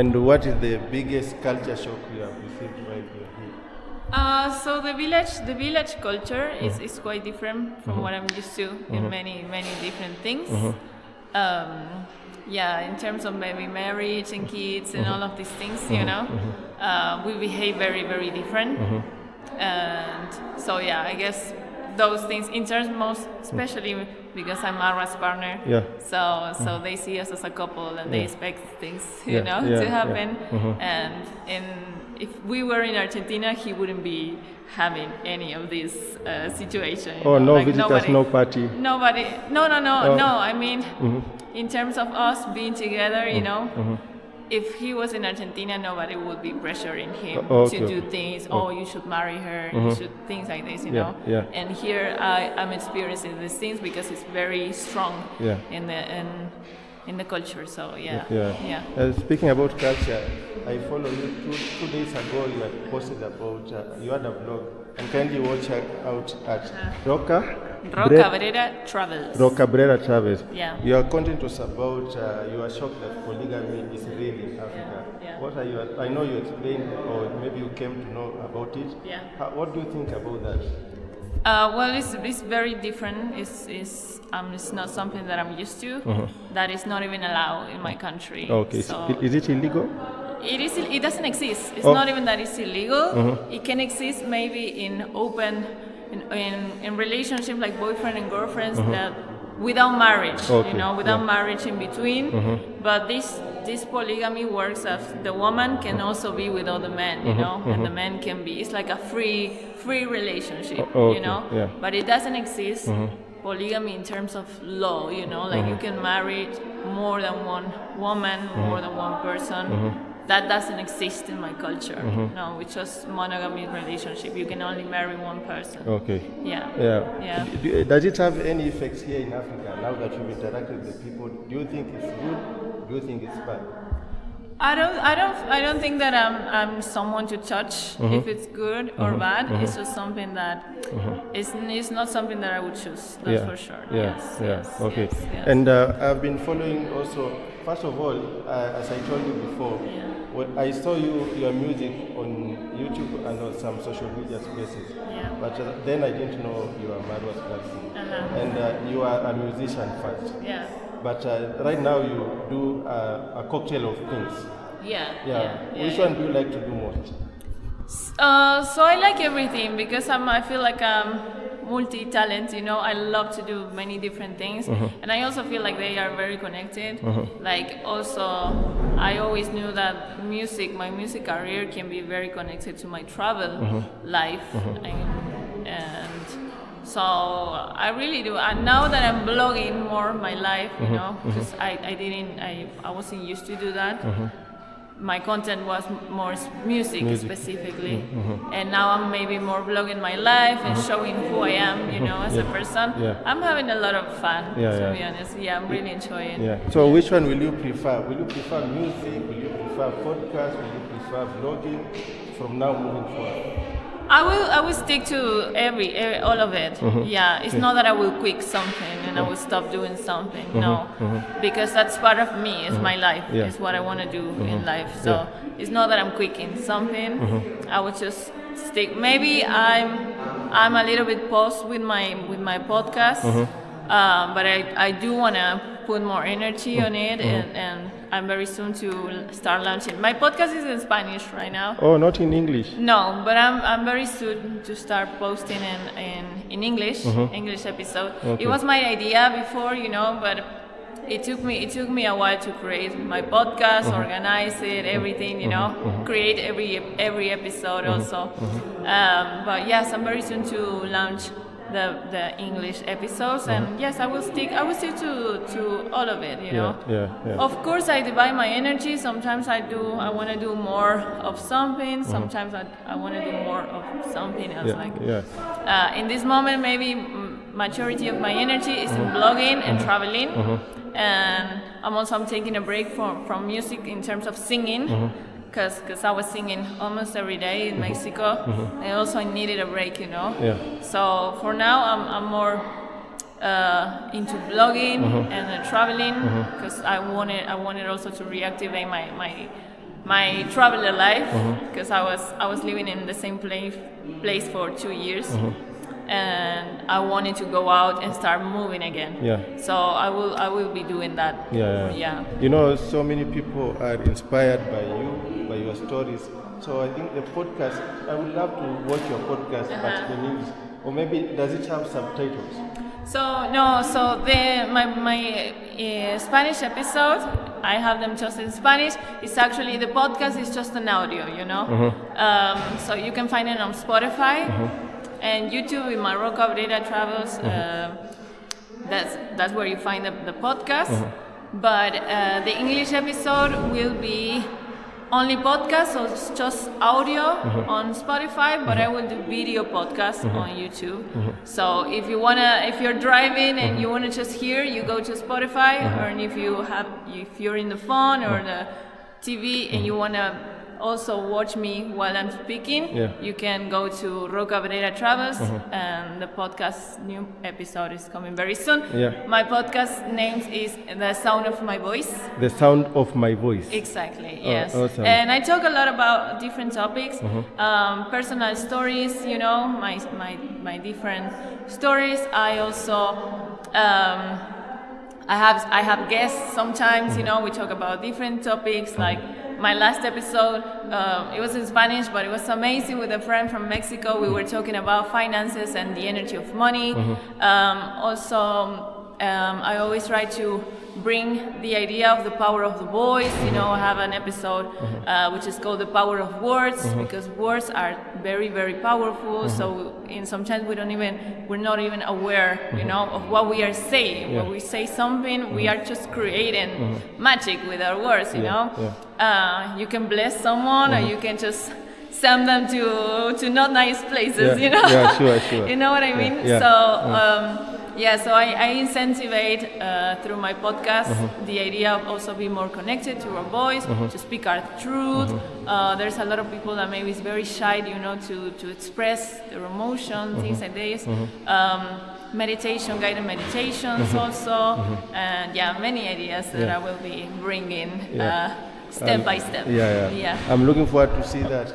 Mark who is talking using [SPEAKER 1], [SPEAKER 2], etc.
[SPEAKER 1] And what is the biggest culture shock you have received while you're here?
[SPEAKER 2] So the village culture is quite different from what I'm used to in many different things. Yeah, in terms of maybe marriage and kids and all of these things, we behave very different. And so yeah, I guess those things in terms most especially because I'm Marwa's partner.
[SPEAKER 1] Yeah.
[SPEAKER 2] So they see us as a couple and they expect things
[SPEAKER 1] Yeah.
[SPEAKER 2] to happen. And if we were in Argentina, he wouldn't be having any of this situation.
[SPEAKER 1] Oh, no
[SPEAKER 2] like
[SPEAKER 1] visitors, no party.
[SPEAKER 2] Nobody. No. I mean, in terms of us being together, if he was in Argentina, nobody would be pressuring him to do things. Oh, you should marry her. You should things like this, you know.
[SPEAKER 1] Yeah.
[SPEAKER 2] And here I'm experiencing these things because it's very strong in the culture. So yeah.
[SPEAKER 1] Speaking about culture, I follow you 2 days ago. You had posted about you had a blog, and kindly watch out at
[SPEAKER 2] Rocabrera Travels.
[SPEAKER 1] Rocabrera Travels.
[SPEAKER 2] Yeah.
[SPEAKER 1] Your content was about you are shocked that polygamy is real in Africa.
[SPEAKER 2] Yeah.
[SPEAKER 1] What are you? I know you explained, or maybe you came to know about it.
[SPEAKER 2] Yeah.
[SPEAKER 1] What do you think about that?
[SPEAKER 2] Well, it's very different. It's not something that I'm used to. That is not even allowed in my country.
[SPEAKER 1] Okay.
[SPEAKER 2] So
[SPEAKER 1] Is it illegal?
[SPEAKER 2] it doesn't exist. It's not even that it's illegal. It can exist maybe in open in relationship like boyfriend and girlfriends that without marriage, without marriage in between. But this polygamy works as the woman can also be with other men, and the man can be. It's like a free relationship, But it doesn't exist. Polygamy in terms of law, like you can marry more than one woman, more than one person. That doesn't exist in my culture. No, it's just monogamy relationship. You can only marry one person.
[SPEAKER 1] Okay.
[SPEAKER 2] Yeah.
[SPEAKER 1] Does it have any effects here in Africa now that you've interacted with people? Do you think it's good? Do you think it's bad?
[SPEAKER 2] I don't think that I'm someone to judge if it's good or bad. It's just something that it's not something that I would choose. That's for sure. Yes.
[SPEAKER 1] Okay.
[SPEAKER 2] Yes.
[SPEAKER 1] And I've been following also. First of all, as I told you before, when I saw your music on YouTube and on some social media spaces. But then I didn't know you are Marwa's person, and you are a musician first.
[SPEAKER 2] Yeah.
[SPEAKER 1] But right now you do a cocktail of things. Which one do you like to do most?
[SPEAKER 2] So I like everything because I feel like I'm multi-talent, I love to do many different things, and I also feel like they are very connected. Like also, I always knew that my music career can be very connected to my travel life, and so I really do. And now that I'm blogging more my life, because I wasn't used to do that. My content was more music. Specifically, and now I'm maybe more vlogging my life and showing who I am, as a person. I'm having a lot of fun, to be honest. I'm really enjoying.
[SPEAKER 1] So which one will you prefer? Will you prefer music? Will you prefer podcast? Will you prefer vlogging? From now moving forward.
[SPEAKER 2] I will stick to all of it. It's not that I will quit something and I will stop doing something. No, because that's part of me. It's my life. It's what I want to do in life. So it's not that I'm quitting something. I would just stick. Maybe I'm a little bit paused with my podcast, but I do want to put more energy on it, and I'm very soon to start launching. My podcast is in Spanish right now.
[SPEAKER 1] Oh, not in English?
[SPEAKER 2] No, but I'm very soon to start posting in English, English episode.
[SPEAKER 1] Okay.
[SPEAKER 2] It was my idea before, but it took me a while to create my podcast, organize it, everything, create every episode also. But yes, I'm very soon to launch the English episodes, and yes, I will stick to all of it, Of course, I divide my energy. Sometimes I want to do more of something. Sometimes I want to do more of something else. In this moment, maybe majority of my energy is in blogging and traveling, and I'm taking a break from music in terms of singing. Because I was singing almost every day in Mexico, and also I needed a break, So for now, I'm more into blogging and traveling, because I wanted also to reactivate my traveler life, because I was living in the same place for 2 years. And I wanted to go out and start moving again.
[SPEAKER 1] Yeah.
[SPEAKER 2] So I will be doing that.
[SPEAKER 1] Yeah. You know, so many people are inspired by you, by your stories. So I think the podcast, I would love to watch your podcast, but the news, or maybe does it have subtitles?
[SPEAKER 2] So my Spanish episode, I have them just in Spanish. It's actually, the podcast is just an audio, you know. So you can find it on Spotify. And YouTube with Marroco Cabrera Travels, that's where you find the podcast. But the English episode will be only podcast, so it's just audio on Spotify. But I will do video podcast on YouTube. So if you're driving and you wanna just hear, you go to Spotify. Or if you're in the phone or the TV and you wanna also watch me while I'm speaking, you can go to Roca Cabrera Travels, and the podcast new episode is coming very soon. My podcast name is The Sound of My Voice.
[SPEAKER 1] The Sound of My Voice.
[SPEAKER 2] Exactly, yes.
[SPEAKER 1] Awesome.
[SPEAKER 2] And I talk a lot about different topics, personal stories, you know, my different stories. I also I have guests sometimes, you know, we talk about different topics, like my last episode, it was in Spanish, but it was amazing with a friend from Mexico. We were talking about finances and the energy of money. I always try to bring the idea of the power of the voice. You know, I have an episode which is called The Power of Words, because words are very, very powerful. So sometimes we're not even aware, you know, of what we are saying. When we say something, we are just creating magic with our words, you know. You can bless someone, or you can just send them to not nice places, you know.
[SPEAKER 1] Sure.
[SPEAKER 2] You know what I mean? So I incentivize through my podcast the idea of also being more connected to our voice, to speak our truth. There's a lot of people that maybe is very shy, you know, to express their emotions, things like this. Meditation, guided meditations also, and many ideas that I will be bringing step by step.
[SPEAKER 1] I'm looking forward to see that.